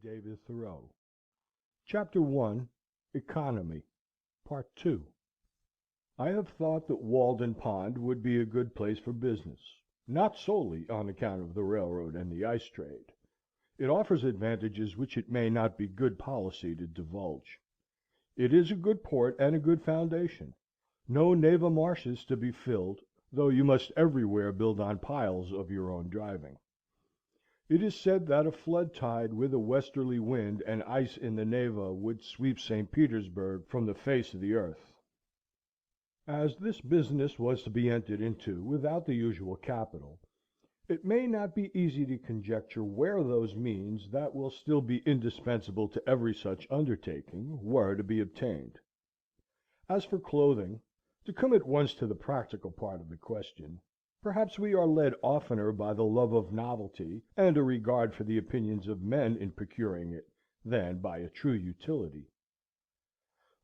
David Thoreau. Chapter I. Economy. Part II. I have thought that Walden Pond would be a good place for business, not solely on account of the railroad and the ice trade. It offers advantages which it may not be good policy to divulge. It is a good port and a good foundation. No Neva marshes to be filled, though you must everywhere build on piles of your own driving. It is said that a flood tide with a westerly wind and ice in the Neva would sweep St. Petersburg from the face of the earth. As this business was to be entered into without the usual capital, it may not be easy to conjecture where those means that will still be indispensable to every such undertaking were to be obtained. As for clothing, to come at once to the practical part of the question, perhaps we are led oftener by the love of novelty and a regard for the opinions of men in procuring it, than by a true utility.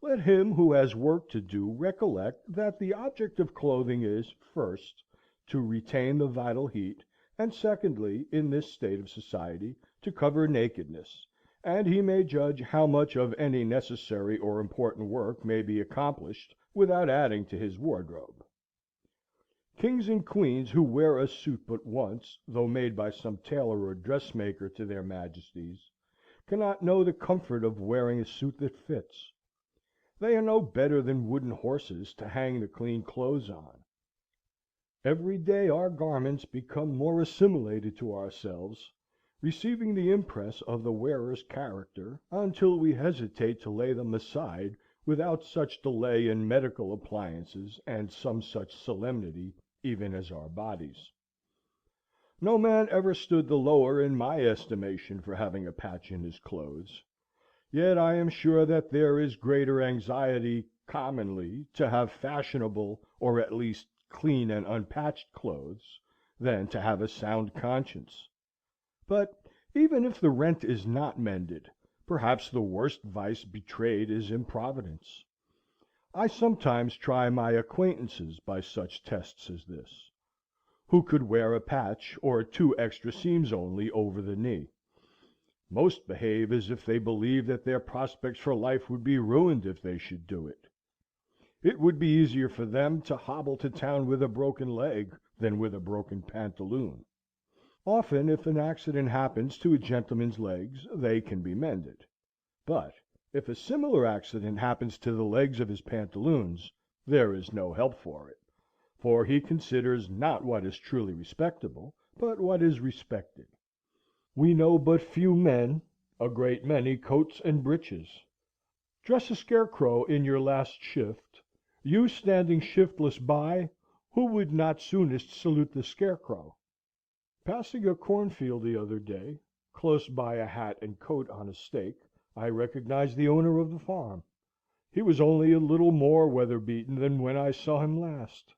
Let him who has work to do recollect that the object of clothing is, first, to retain the vital heat, and secondly, in this state of society, to cover nakedness, and he may judge how much of any necessary or important work may be accomplished without adding to his wardrobe. Kings and queens who wear a suit but once, though made by some tailor or dressmaker to their majesties, cannot know the comfort of wearing a suit that fits. They are no better than wooden horses to hang the clean clothes on. Every day our garments become more assimilated to ourselves, receiving the impress of the wearer's character, until we hesitate to lay them aside without such delay in medical appliances and some such solemnity even as our bodies. No man ever stood the lower in my estimation for having a patch in his clothes, yet I am sure that there is greater anxiety commonly to have fashionable, or at least clean and unpatched clothes, than to have a sound conscience. But even if the rent is not mended, perhaps the worst vice betrayed is improvidence. I sometimes try my acquaintances by such tests as this. Who could wear a patch, or two extra seams only, over the knee? Most behave as if they believed that their prospects for life would be ruined if they should do it. It would be easier for them to hobble to town with a broken leg than with a broken pantaloon. Often, if an accident happens to a gentleman's legs, they can be mended. But if a similar accident happens to the legs of his pantaloons, there is no help for it, for he considers not what is truly respectable, but what is respected. We know but few men, a great many coats and breeches. Dress a scarecrow in your last shift, you standing shiftless by, who would not soonest salute the scarecrow? Passing a cornfield the other day, close by a hat and coat on a stake, I recognized the owner of the farm. He was only a little more weather beaten than when I saw him last.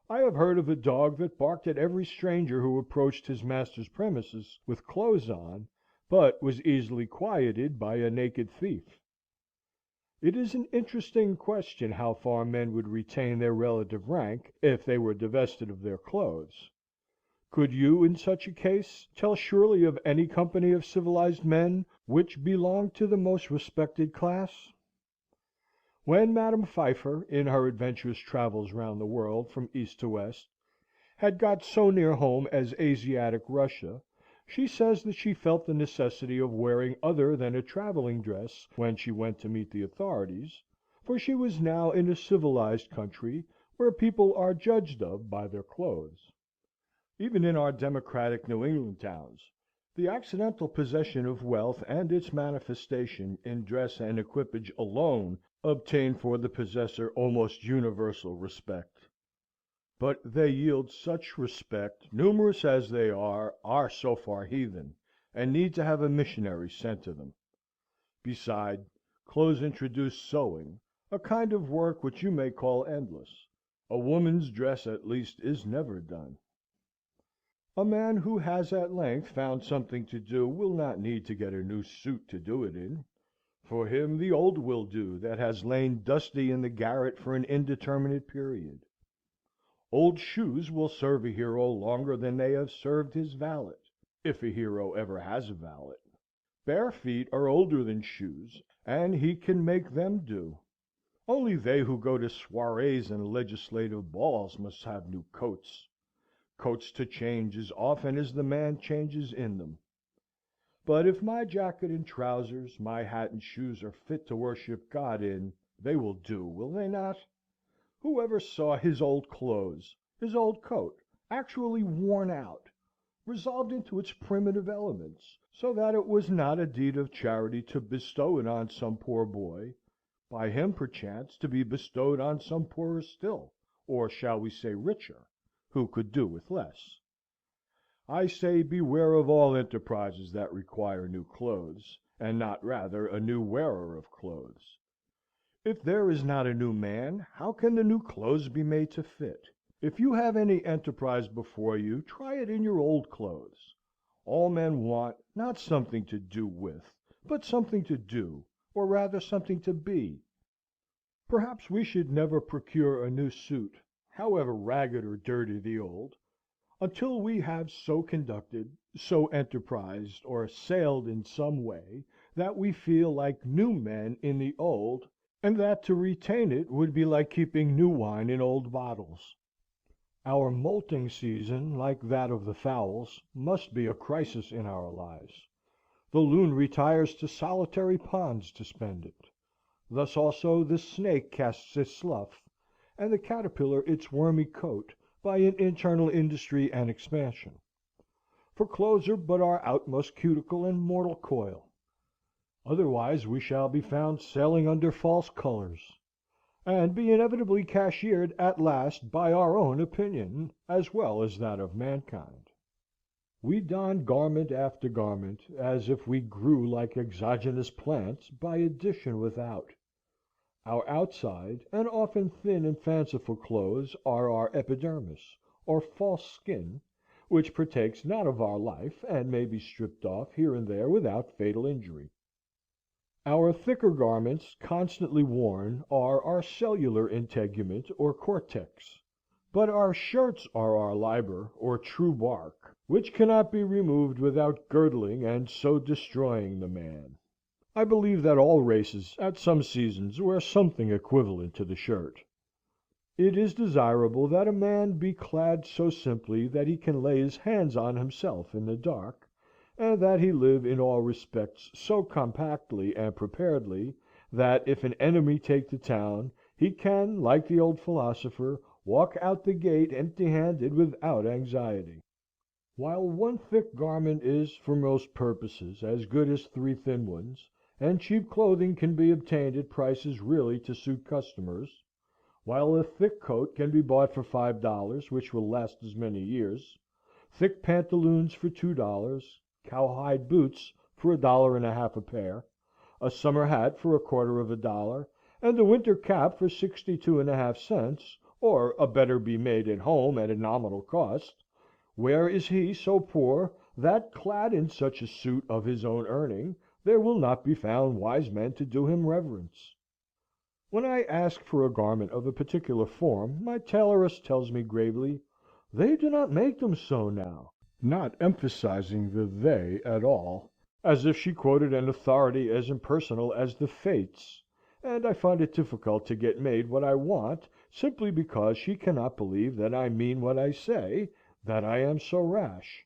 I have heard of a dog that barked at every stranger who approached his master's premises with clothes on, but was easily quieted by a naked thief. It is an interesting question how far men would retain their relative rank if they were divested of their clothes. Could you, in such a case, tell surely of any company of civilized men which belonged to the most respected class? When Madam Pfeiffer, in her adventurous travels round the world from east to west, had got so near home as Asiatic Russia, she says that she felt the necessity of wearing other than a travelling dress when she went to meet the authorities, for she was now in a civilized country, where people are judged of by their clothes. Even in our democratic New England towns, the accidental possession of wealth and its manifestation in dress and equipage alone obtain for the possessor almost universal respect. But they yield such respect, numerous as they are so far heathen, and need to have a missionary sent to them. Beside, clothes introduce sewing, a kind of work which you may call endless. A woman's dress, at least, is never done. A man who has at length found something to do will not need to get a new suit to do it in. For him the old will do that has lain dusty in the garret for an indeterminate period. Old shoes will serve a hero longer than they have served his valet, if a hero ever has a valet. Bare feet are older than shoes, and he can make them do. Only they who go to soirees and legislative balls must have new coats. Coats to change as often as the man changes in them. But if my jacket and trousers, my hat and shoes are fit to worship God in, they will do, will they not? Who ever saw his old clothes, his old coat, actually worn out, resolved into its primitive elements, so that it was not a deed of charity to bestow it on some poor boy, by him perchance to be bestowed on some poorer still, or shall we say richer, who could do with less? I say beware of all enterprises that require new clothes, and not rather a new wearer of clothes. If there is not a new man, how can the new clothes be made to fit? If you have any enterprise before you, try it in your old clothes. All men want, not something to do with, but something to do, or rather something to be. Perhaps we should never procure a new suit, however ragged or dirty the old, until we have so conducted, so enterprised, or sailed in some way, that we feel like new men in the old, and that to retain it would be like keeping new wine in old bottles. Our moulting season, like that of the fowls, must be a crisis in our lives. The loon retires to solitary ponds to spend it. Thus also the snake casts its slough, and the caterpillar its wormy coat, by an internal industry and expansion. For clothes are but our outmost cuticle and mortal coil. Otherwise we shall be found sailing under false colours, and be inevitably cashiered at last by our own opinion, as well as that of mankind. We don garment after garment, as if we grew like exogenous plants, by addition without. Our outside, and often thin and fanciful clothes, are our epidermis, or false skin, which partakes not of our life, and may be stripped off here and there without fatal injury. Our thicker garments, constantly worn, are our cellular integument, or cortex. But our shirts are our liber, or true bark, which cannot be removed without girdling and so destroying the man. I believe that all races, at some seasons, wear something equivalent to the shirt. It is desirable that a man be clad so simply that he can lay his hands on himself in the dark, and that he live in all respects so compactly and preparedly, that if an enemy take the town, he can, like the old philosopher, walk out the gate empty-handed without anxiety. While one thick garment is, for most purposes, as good as three thin ones, and cheap clothing can be obtained at prices really to suit customers, while a thick coat can be bought for $5, which will last as many years, thick pantaloons for $2, cowhide boots for $1.50 a pair, a summer hat for $0.25, and a winter cap for 62½ cents, or a better be made at home at a nominal cost, where is he so poor that, clad in such a suit of his own earning, there will not be found wise men to do him reverence? When I ask for a garment of a particular form, my tailoress tells me gravely, "They do not make them so now," not emphasizing the "they" at all, as if she quoted an authority as impersonal as the Fates, and I find it difficult to get made what I want, simply because she cannot believe that I mean what I say, that I am so rash.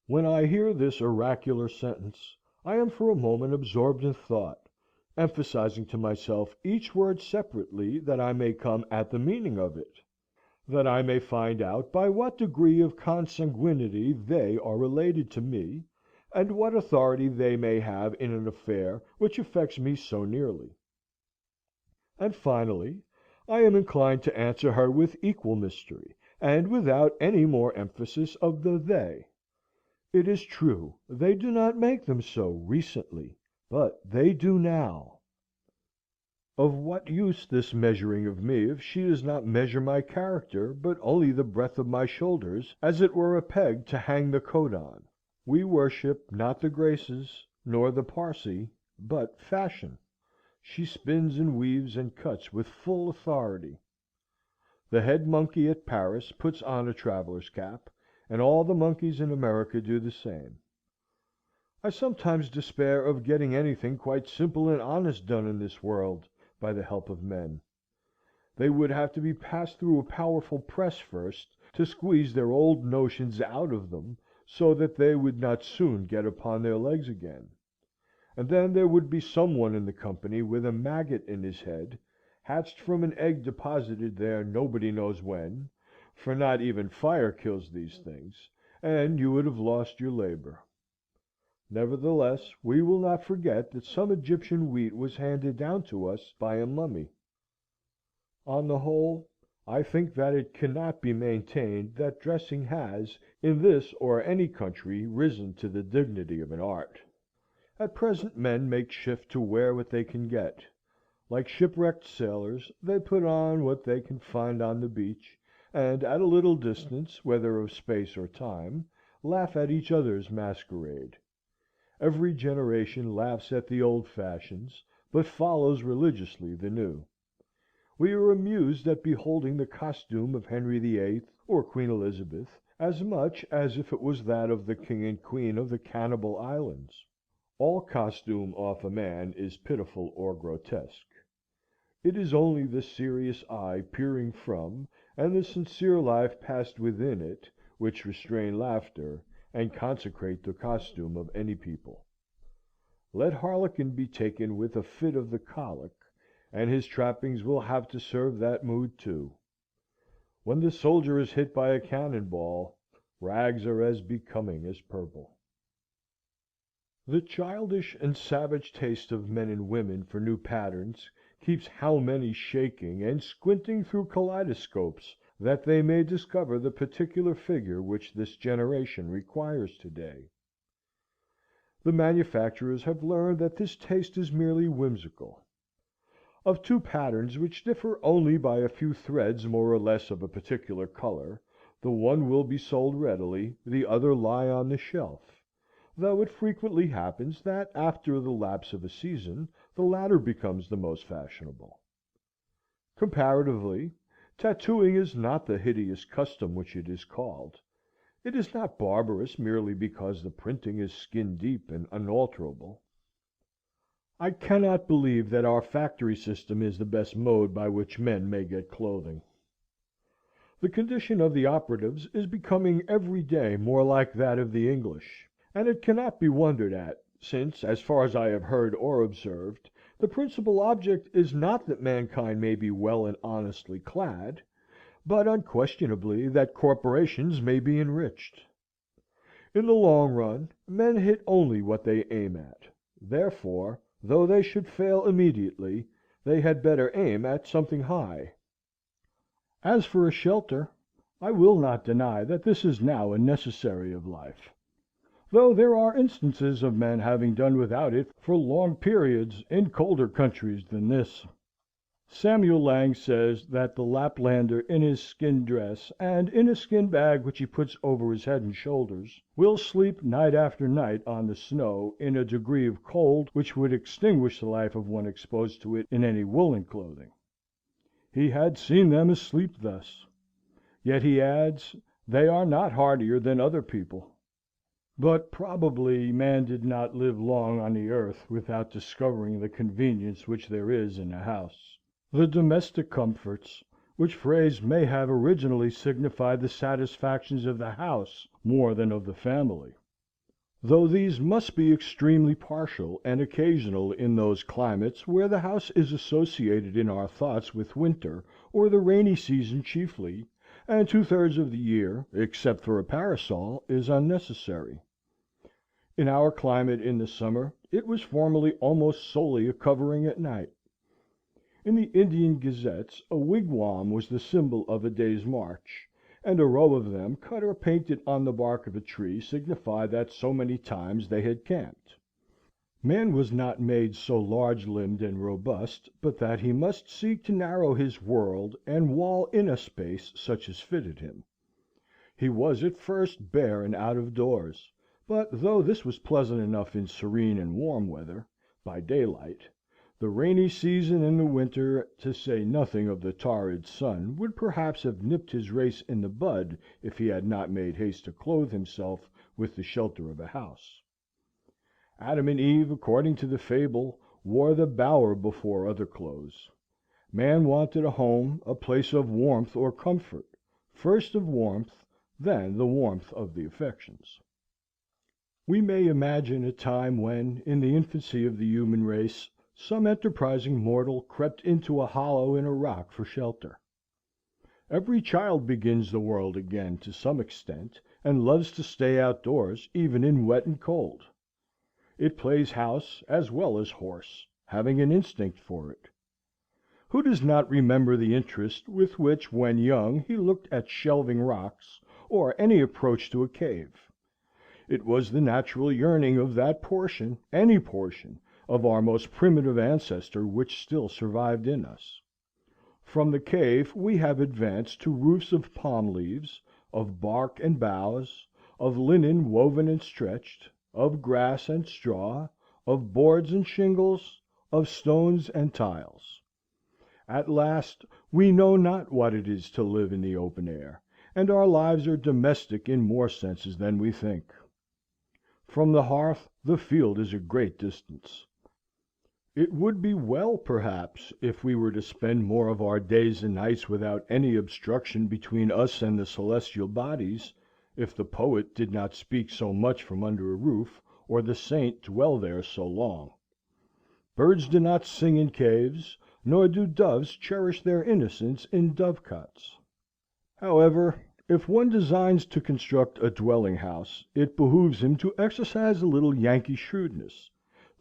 When I hear this oracular sentence, I am for a moment absorbed in thought, emphasizing to myself each word separately, that I may come at the meaning of it, that I may find out by what degree of consanguinity they are related to me, and what authority they may have in an affair which affects me so nearly. And finally, I am inclined to answer her with equal mystery, and without any more emphasis of the they. It is true, they do not make them so recently, but they do now. Of what use this measuring of me if she does not measure my character, but only the breadth of my shoulders, as it were a peg to hang the coat on? We worship, not the Graces, nor the Parsi, but Fashion. She spins and weaves and cuts with full authority. The head monkey at Paris puts on a traveller's cap, and all the monkeys in America do the same. I sometimes despair of getting anything quite simple and honest done in this world by the help of men. They would have to be passed through a powerful press first to squeeze their old notions out of them, so that they would not soon get upon their legs again. And then there would be some one in the company with a maggot in his head, hatched from an egg deposited there nobody knows when, for not even fire kills these things, and you would have lost your labor. Nevertheless, we will not forget that some Egyptian wheat was handed down to us by a mummy. On the whole, I think that it cannot be maintained that dressing has, in this or any country, risen to the dignity of an art. At present men make shift to wear what they can get. Like shipwrecked sailors, they put on what they can find on the beach, and at a little distance, whether of space or time, laugh at each other's masquerade. Every generation laughs at the old fashions, but follows religiously the new. We are amused at beholding the costume of Henry the Eighth or Queen Elizabeth, as much as if it was that of the King and Queen of the Cannibal Islands. All costume off a man is pitiful or grotesque. It is only the serious eye peering from, and the sincere life passed within it, which restrain laughter, and consecrate the costume of any people. Let Harlequin be taken with a fit of the colic, and his trappings will have to serve that mood too. When the soldier is hit by a cannon ball, rags are as becoming as purple. The childish and savage taste of men and women for new patterns keeps how many shaking and squinting through kaleidoscopes that they may discover the particular figure which this generation requires to-day. The manufacturers have learned that this taste is merely whimsical. Of two patterns which differ only by a few threads more or less of a particular color, the one will be sold readily, the other lie on the shelf, though it frequently happens that after the lapse of a season the latter becomes the most fashionable. Comparatively, tattooing is not the hideous custom which it is called. It is not barbarous merely because the printing is skin deep and unalterable. I cannot believe that our factory system is the best mode by which men may get clothing. The condition of the operatives is becoming every day more like that of the English, and it cannot be wondered at, since, as far as I have heard or observed, the principal object is not that mankind may be well and honestly clad, but unquestionably that corporations may be enriched. In the long run, men hit only what they aim at. Therefore, though they should fail immediately, they had better aim at something high. As for a shelter, I will not deny that this is now a necessary of life, though there are instances of men having done without it for long periods in colder countries than this. Samuel Lang says that the Laplander in his skin dress, and in a skin bag which he puts over his head and shoulders, will sleep night after night on the snow in a degree of cold which would extinguish the life of one exposed to it in any woolen clothing. He had seen them asleep thus. Yet he adds, they are not hardier than other people. But probably man did not live long on the earth without discovering the convenience which there is in a house. The domestic comforts, which phrase may have originally signified the satisfactions of the house more than of the family, though these must be extremely partial and occasional in those climates where the house is associated in our thoughts with winter or the rainy season chiefly, and two-thirds of the year, except for a parasol, is unnecessary. In our climate in the summer it was formerly almost solely a covering at night. In the Indian gazettes a wigwam was the symbol of a day's march, and a row of them cut or painted on the bark of a tree signified that so many times they had camped. Man was not made so large-limbed and robust but that he must seek to narrow his world and wall in a space such as fitted him. He was at first bare and out of doors, but though this was pleasant enough in serene and warm weather, by daylight, the rainy season and the winter, to say nothing of the torrid sun, would perhaps have nipped his race in the bud if he had not made haste to clothe himself with the shelter of a house. Adam and Eve, according to the fable, wore the bower before other clothes. Man wanted a home, a place of warmth or comfort, first of warmth, then the warmth of the affections. We may imagine a time when, in the infancy of the human race, some enterprising mortal crept into a hollow in a rock for shelter. Every child begins the world again to some extent, and loves to stay outdoors, even in wet and cold. It plays house as well as horse, having an instinct for it. Who does not remember the interest with which, when young, he looked at shelving rocks, or any approach to a cave? It was the natural yearning of that portion, any portion, of our most primitive ancestor which still survived in us. From the cave we have advanced to roofs of palm leaves, of bark and boughs, of linen woven and stretched, of grass and straw, of boards and shingles, of stones and tiles. At last we know not what it is to live in the open air, and our lives are domestic in more senses than we think. From the hearth the field is a great distance. It would be well, perhaps, if we were to spend more of our days and nights without any obstruction between us and the celestial bodies, if the poet did not speak so much from under a roof, or the saint dwell there so long. Birds do not sing in caves, nor do doves cherish their innocence in dovecots. However, if one designs to construct a dwelling house, it behooves him to exercise a little Yankee shrewdness,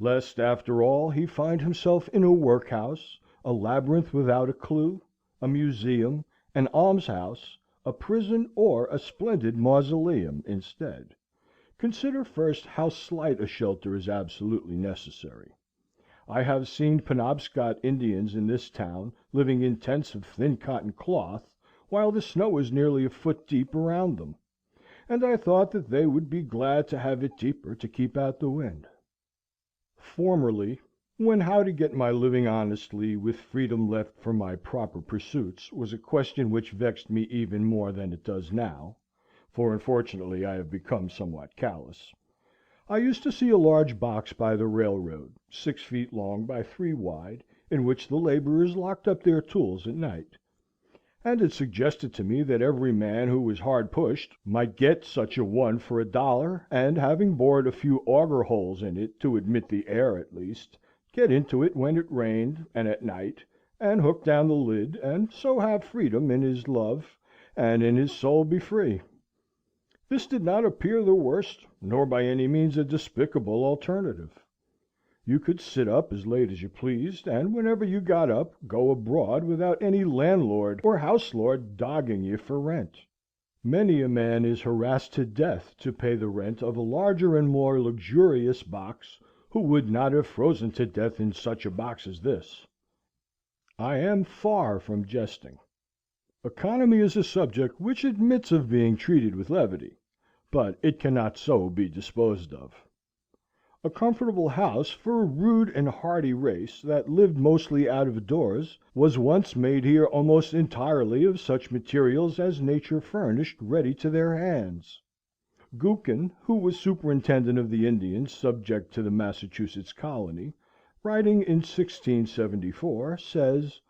lest, after all, he find himself in a workhouse, a labyrinth without a clue, a museum, an almshouse, a prison, or a splendid mausoleum instead. Consider first how slight a shelter is absolutely necessary. I have seen Penobscot Indians in this town living in tents of thin cotton cloth, while the snow is nearly a foot deep around them, and I thought that they would be glad to have it deeper to keep out the wind. Formerly, when how to get my living honestly, with freedom left for my proper pursuits, was a question which vexed me even more than it does now, for unfortunately I have become somewhat callous, I used to see a large box by the railroad, 6 feet long by 3 wide, in which the laborers locked up their tools at night; and it suggested to me that every man who was hard pushed might get such a one for $1, and, having bored a few auger holes in it to admit the air at least, get into it when it rained, and at night, and hook down the lid, and so have freedom in his love, and in his soul be free. This did not appear the worst, nor by any means a despicable alternative. You could sit up as late as you pleased, and whenever you got up, go abroad without any landlord or houselord dogging you for rent. Many a man is harassed to death to pay the rent of a larger and more luxurious box, who would not have frozen to death in such a box as this. I am far from jesting. Economy is a subject which admits of being treated with levity, but it cannot so be disposed of. A comfortable house for a rude and hardy race that lived mostly out of doors was once made here almost entirely of such materials as nature furnished ready to their hands. Gookin, who was superintendent of the Indians subject to the Massachusetts colony, writing in 1674, says,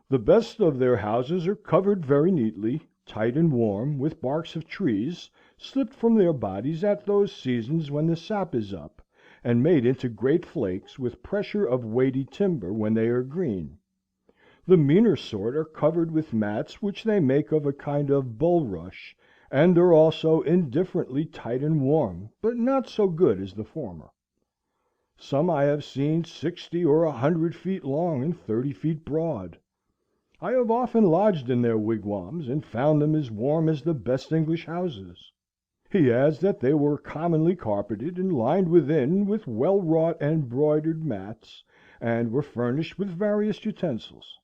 "The best of their houses are covered very neatly, tight and warm, with barks of trees, slipped from their bodies at those seasons when the sap is up, and made into great flakes, with pressure of weighty timber when they are green. The meaner sort are covered with mats which they make of a kind of bulrush, and are also indifferently tight and warm, but not so good as the former. Some I have seen 60 or 100 feet long and 30 feet broad. I have often lodged in their wigwams, and found them as warm as the best English houses." He adds that they were commonly carpeted and lined within with well wrought and broidered mats, and were furnished with various utensils.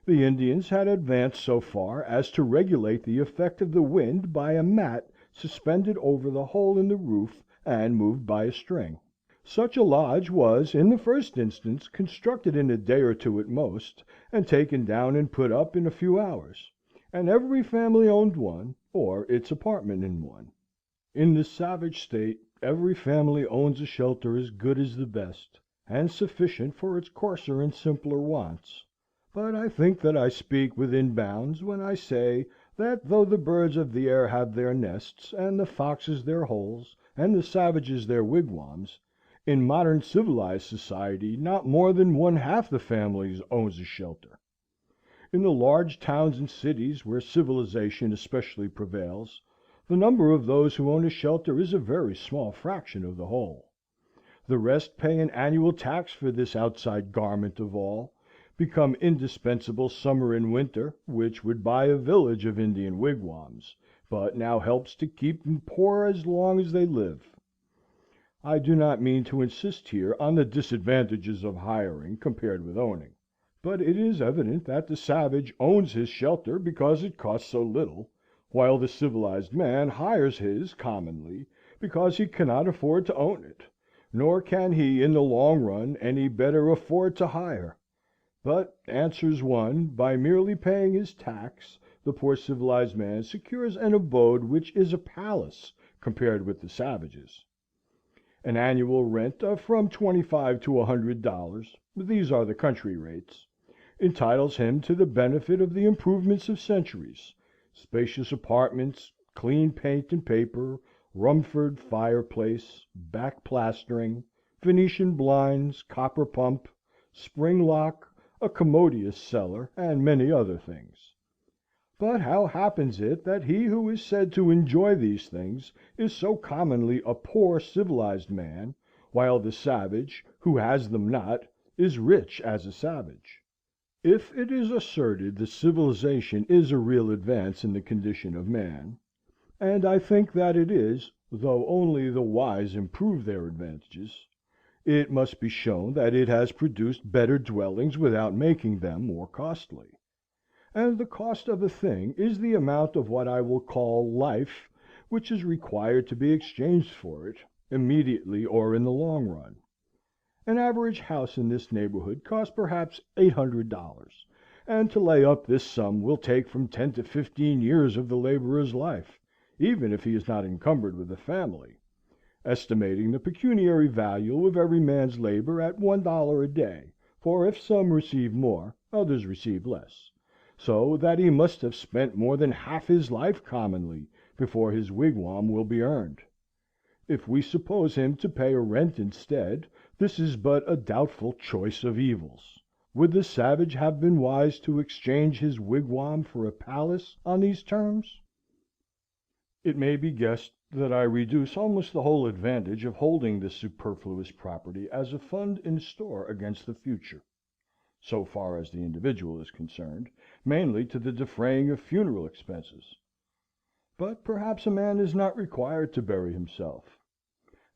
The Indians had advanced so far as to regulate the effect of the wind by a mat suspended over the hole in the roof and moved by a string. Such a lodge was in the first instance constructed in a day or two at most, and taken down and put up in a few hours, and every family owned one, or its apartment in one. In the savage state Every family owns a shelter as good as the best, and sufficient for its coarser and simpler wants; but I think that I speak within bounds when I say that though the birds of the air have their nests, and the foxes their holes, and the savages their wigwams, in modern civilized society not more than one half the families owns a shelter. In the large towns and cities, where civilization especially prevails, the number of those who own a shelter is a very small fraction of the whole. The rest pay an annual tax for this outside garment of all, become indispensable summer and winter, which would buy a village of Indian wigwams, but now helps to keep them poor as long as they live. I do not mean to insist here on the disadvantages of hiring compared with owning; but it is evident that the savage owns his shelter because it costs so little, while the civilized man hires his commonly because he cannot afford to own it, nor can he in the long run any better afford to hire. But, answers one, by merely paying his tax, the poor civilized man secures an abode which is a palace compared with the savage's. An annual rent of from $25 to $100 (these are the country rates) entitles him to the benefit of the improvements of centuries: spacious apartments, clean paint and paper, Rumford fireplace, back plastering, Venetian blinds, copper pump, spring lock, a commodious cellar, and many other things. But how happens it that he who is said to enjoy these things is so commonly a poor civilized man, while the savage, who has them not, is rich as a savage? If it is asserted that civilization is a real advance in the condition of man, and I think that it is, though only the wise improve their advantages, it must be shown that it has produced better dwellings without making them more costly. And the cost of a thing is the amount of what I will call life which is required to be exchanged for it, immediately or in the long run. An average house in this neighborhood costs perhaps $800, and to lay up this sum will take from 10 to 15 years of the laborer's life, even if he is not encumbered with a family, estimating the pecuniary value of every man's labor at $1 a day, for if some receive more, others receive less, so that he must have spent more than half his life commonly before his wigwam will be earned. If we suppose him to pay a rent instead, this is but a doubtful choice of evils. Would the savage have been wise to exchange his wigwam for a palace on these terms? It may be guessed that I reduce almost the whole advantage of holding this superfluous property as a fund in store against the future, so far as the individual is concerned, mainly to the defraying of funeral expenses. But perhaps a man is not required to bury himself.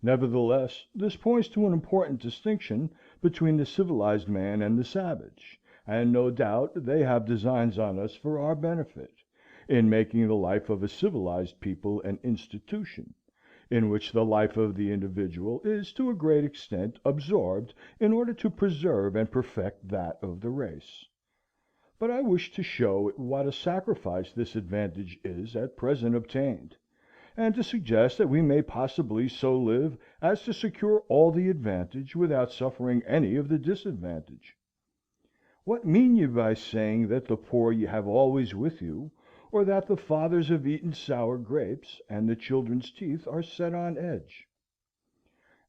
Nevertheless, this points to an important distinction between the civilized man and the savage, and no doubt they have designs on us for our benefit, in making the life of a civilized people an institution, in which the life of the individual is to a great extent absorbed in order to preserve and perfect that of the race. But I wish to show at what a sacrifice this advantage is at present obtained, and to suggest that we may possibly so live as to secure all the advantage without suffering any of the disadvantage. What mean ye by saying that the poor ye have always with you, or that the fathers have eaten sour grapes, and the children's teeth are set on edge?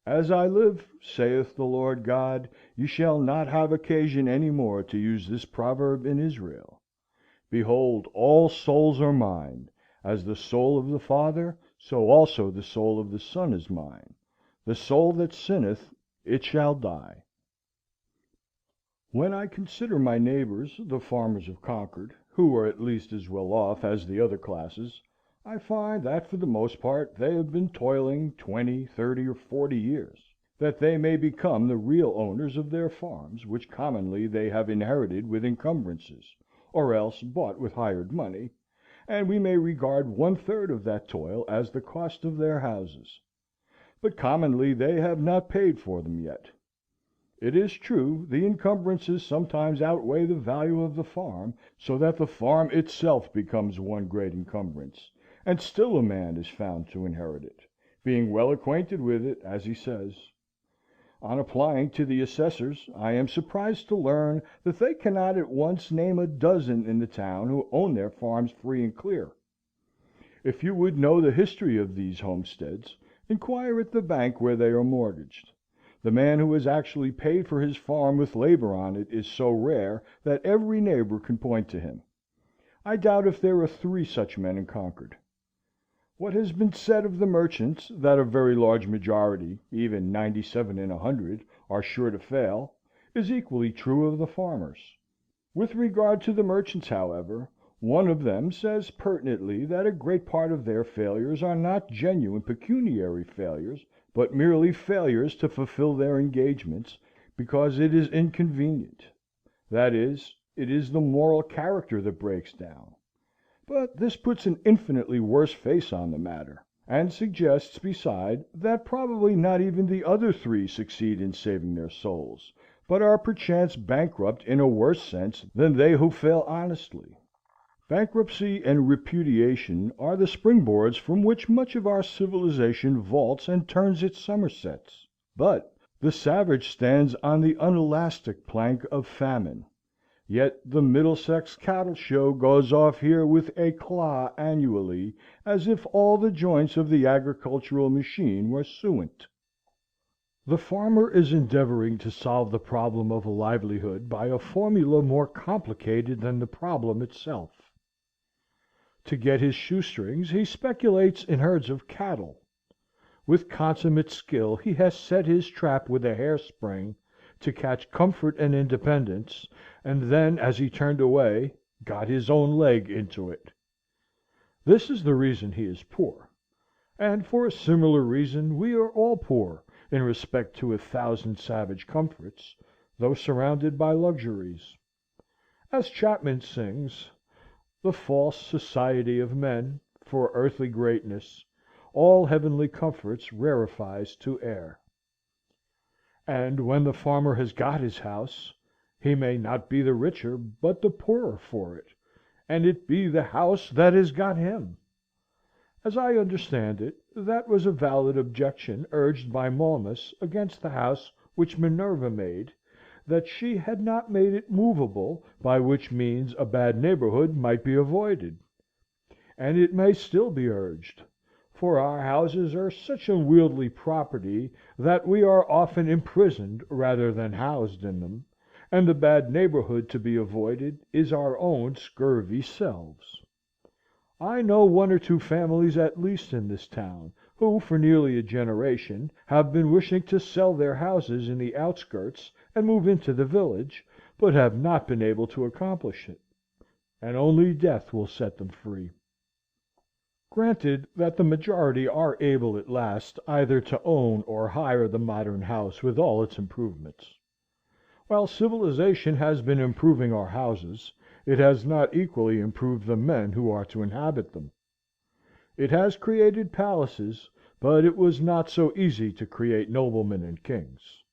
As I live, saith the Lord God, ye shall not have occasion any more to use this proverb in Israel. Behold, all souls are mine. As the soul of the Father, so also the soul of the Son is mine. The soul that sinneth, it shall die. When I consider my neighbors, the farmers of Concord, who are at least as well off as the other classes, I find that for the most part they have been toiling 20, 30, or 40 years, that they may become the real owners of their farms, which commonly they have inherited with encumbrances, or else bought with hired money, and we may regard 1/3 of that toil as the cost of their houses. But commonly they have not paid for them yet. It is true, the encumbrances sometimes outweigh the value of the farm, so that the farm itself becomes one great encumbrance, and still a man is found to inherit it, being well acquainted with it, as he says. On applying to the assessors, I am surprised to learn that they cannot at once name a dozen in the town who own their farms free and clear. If you would know the history of these homesteads, inquire at the bank where they are mortgaged. The man who has actually paid for his farm with labor on it is so rare that every neighbor can point to him. I doubt if there are 3 such men in Concord. What has been said of the merchants, that a very large majority, even 97 in 100, are sure to fail, is equally true of the farmers. With regard to the merchants, however, one of them says pertinently that a great part of their failures are not genuine pecuniary failures, but merely failures to fulfill their engagements, because it is inconvenient. That is, it is the moral character that breaks down. But this puts an infinitely worse face on the matter, and suggests, beside, that probably not even the other 3 succeed in saving their souls, but are perchance bankrupt in a worse sense than they who fail honestly. Bankruptcy and repudiation are the springboards from which much of our civilization vaults and turns its somersets. But the savage stands on the unelastic plank of famine. Yet the Middlesex cattle show goes off here with éclat annually, as if all the joints of the agricultural machine were suent. The farmer is endeavoring to solve the problem of a livelihood by a formula more complicated than the problem itself. To get his shoestrings he speculates in herds of cattle. With consummate skill he has set his trap with a hair-spring, to catch comfort and independence, and then, as he turned away, got his own leg into it. This is the reason he is poor; and for a similar reason we are all poor in respect to 1,000 savage comforts, though surrounded by luxuries. As Chapman sings, "The false society of men, for earthly greatness, all heavenly comforts rarefies to air." And when the farmer has got his house, he may not be the richer but the poorer for it, and it be the house that has got him. As I understand it, that was a valid objection urged by Momus against the house which Minerva made, that she had not made it movable, by which means a bad neighborhood might be avoided. And it may still be urged; for our houses are such unwieldy property that we are often imprisoned rather than housed in them, and the bad neighborhood to be avoided is our own scurvy selves. I know 1 or 2 families at least in this town, who for nearly a generation have been wishing to sell their houses in the outskirts and move into the village, but have not been able to accomplish it, and only death will set them free. Granted that the majority are able at last either to own or hire the modern house with all its improvements. While civilization has been improving our houses, it has not equally improved the men who are to inhabit them. It has created palaces, but it was not so easy to create noblemen and kings.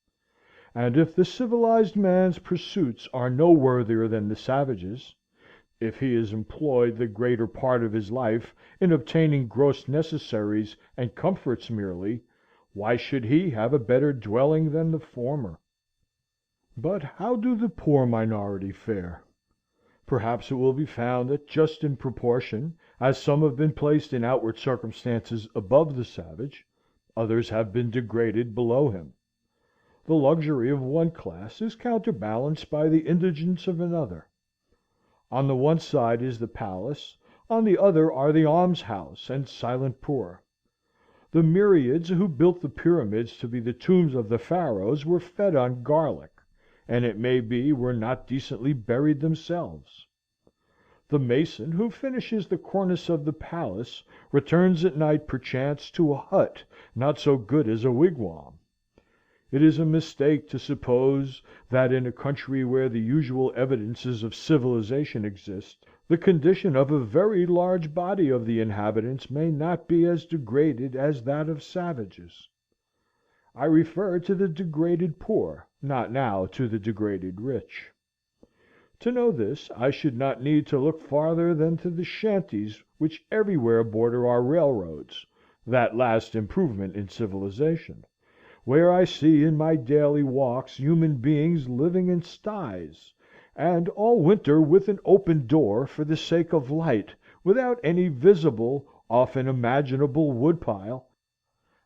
And if the civilized man's pursuits are no worthier than the savage's, if he is employed the greater part of his life in obtaining gross necessaries and comforts merely, why should he have a better dwelling than the former? But how do the poor minority fare? Perhaps it will be found that just in proportion as some have been placed in outward circumstances above the savage, others have been degraded below him. The luxury of one class is counterbalanced by the indigence of another. On the one side is the palace, on the other are the almshouse and silent poor. The myriads who built the pyramids to be the tombs of the Pharaohs were fed on garlic, and it may be were not decently buried themselves. The mason who finishes the cornice of the palace returns at night perchance to a hut not so good as a wigwam. It is a mistake to suppose that in a country where the usual evidences of civilization exist, the condition of a very large body of the inhabitants may not be as degraded as that of savages. I refer to the degraded poor, not now to the degraded rich. To know this, I should not need to look farther than to the shanties which everywhere border our railroads, that last improvement in civilization, where I see in my daily walks human beings living in sties, and all winter with an open door for the sake of light, without any visible, often imaginable wood pile,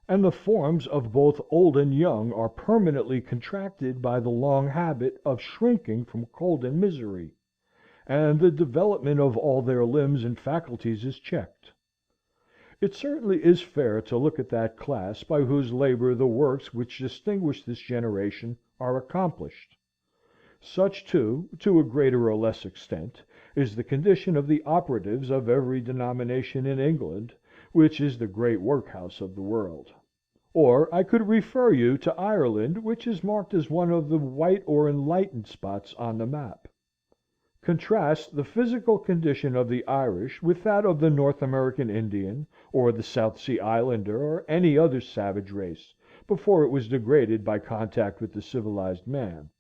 and the forms of both old and young are permanently contracted by the long habit of shrinking from cold and misery, and the development of all their limbs and faculties is checked. It certainly is fair to look at that class by whose labor the works which distinguish this generation are accomplished. Such, too, to a greater or less extent, is the condition of the operatives of every denomination in England, which is the great workhouse of the world. Or I could refer you to Ireland, which is marked as one of the white or enlightened spots on the map. Contrast the physical condition of the Irish with that of the North American Indian, or the South Sea Islander, or any other savage race, before it was degraded by contact with the civilized man.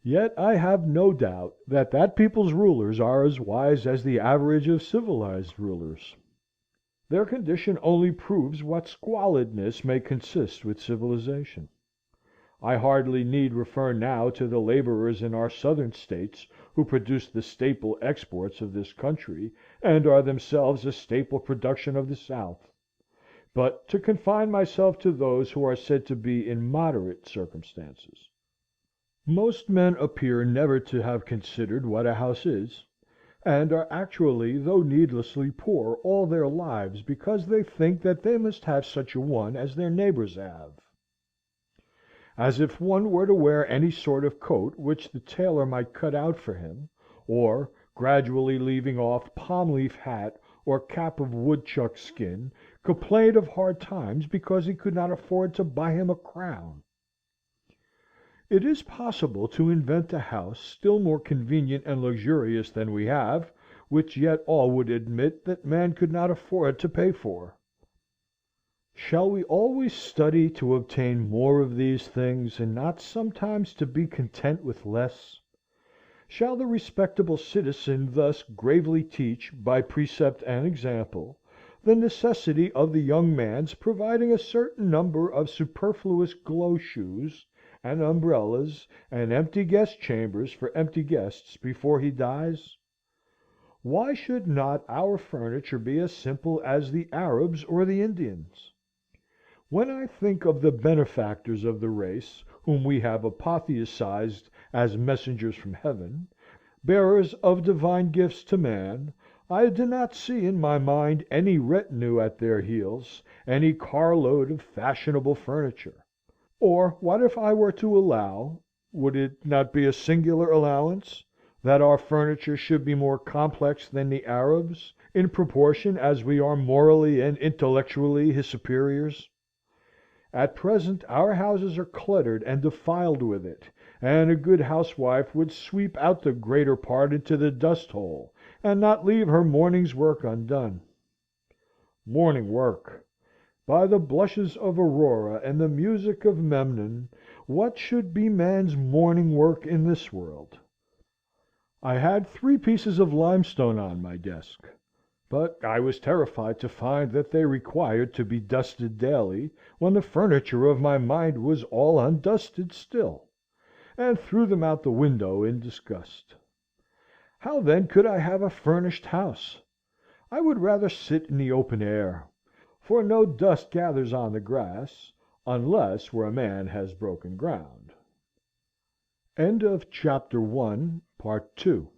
Yet I have no doubt that that people's rulers are as wise as the average of civilized rulers. Their condition only proves what squalidness may consist with civilization. I hardly need refer now to the laborers in our Southern States who produce the staple exports of this country, and are themselves a staple production of the South, but to confine myself to those who are said to be in moderate circumstances. Most men appear never to have considered what a house is, and are actually, though needlessly, poor all their lives because they think that they must have such a one as their neighbors have. As if one were to wear any sort of coat which the tailor might cut out for him, or, gradually leaving off palm leaf hat or cap of woodchuck skin, complained of hard times because he could not afford to buy him a crown. It is possible to invent a house still more convenient and luxurious than we have, which yet all would admit that man could not afford to pay for. Shall we always study to obtain more of these things, and not sometimes to be content with less? Shall the respectable citizen thus gravely teach, by precept and example, the necessity of the young man's providing a certain number of superfluous glow shoes, and umbrellas, and empty guest chambers for empty guests before he dies? Why should not our furniture be as simple as the Arabs or the Indians? When I think of the benefactors of the race, whom we have apotheosized as messengers from heaven, bearers of divine gifts to man, I do not see in my mind any retinue at their heels, any carload of fashionable furniture. Or what if I were to allow—would it not be a singular allowance?—that our furniture should be more complex than the Arabs, in proportion as we are morally and intellectually his superiors? At present our houses are cluttered and defiled with it, and a good housewife would sweep out the greater part into the dust hole, and not leave her morning's work undone. Morning work! By the blushes of Aurora and the music of Memnon, what should be man's morning work in this world? I had 3 pieces of limestone on my desk, but I was terrified to find that they required to be dusted daily, when the furniture of my mind was all undusted still, and threw them out the window in disgust. How then could I have a furnished house? I would rather sit in the open air, for no dust gathers on the grass, unless where a man has broken ground. Chapter 2